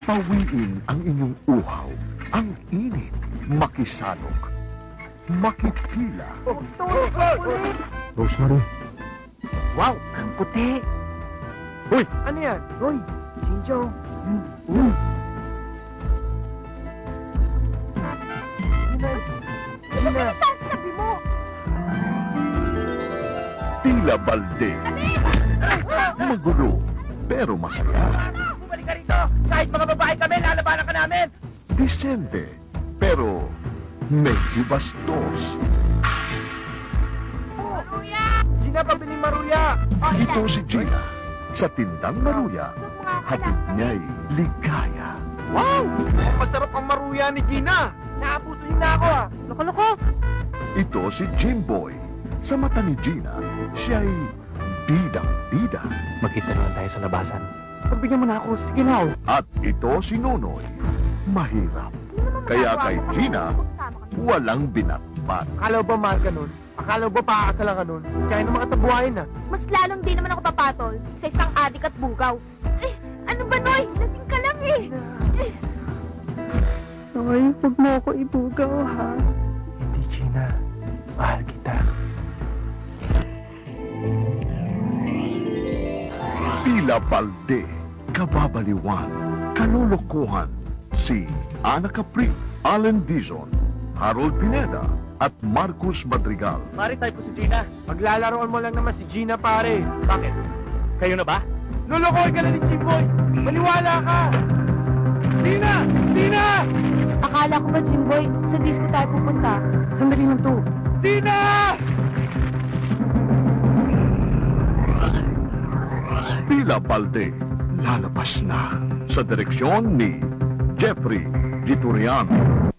Pawiin ang inyong uhaw, ang init, makisalok, makipila. Rosemary. Wow, ang puti. Uy! Ano yan? Roy, Sinjo. Yun na. Sabi mo! Tila balde. Magulo, pero masaya. Bumalik ka rito! Kahit mga babae kami, lalabanan ka namin! Disente, pero medyo bastos. Maruya! Gina, pabiling maruya! Ito si Gina. Sa tindang maruya, hatid niya'y ligaya. Wow! Masarap ang maruya ni Gina! Naapuso niyo na ako ah! Loko-loko! Ito si Jimboy. Sa mata ni Gina, siya'y bidang-bida. Magkita naman tayo sa labasan. Pagbigyan mo na ako, sige na oh. At ito si Nonoy. Mahirap. Kaya kay Gina, walang binatbat. Akala mo ba mahal ka nun? Akala mo ba paakasalan ka nun? Kaya ng mga tabuhayin na. Mas lalong di naman ako papatol sa isang adik at bugaw. Eh, ano ba, Noy? Lasing ka lang eh. Noy, huwag mo ako ibugaw, ha? Hindi, Gina. Mahal kita. Tila balde, kababaliwan, kalulukuhan. Si Ana Capri, Allen Dizon, Harold Pineda, at Marcos Madrigal. Pare, type ko si Gina. Maglalaroan mo lang naman si Gina, pare. Bakit? Kayo na ba? Lulukoy ka lang ni Jimboy! Maniwala ka! Gina! Gina! Akala ko ba, Jimboy, sa disco tayo pupunta? Sandali lang to. Gina! Tila balde, lalabas na sa direksyon ni Jeffrey Dituriano.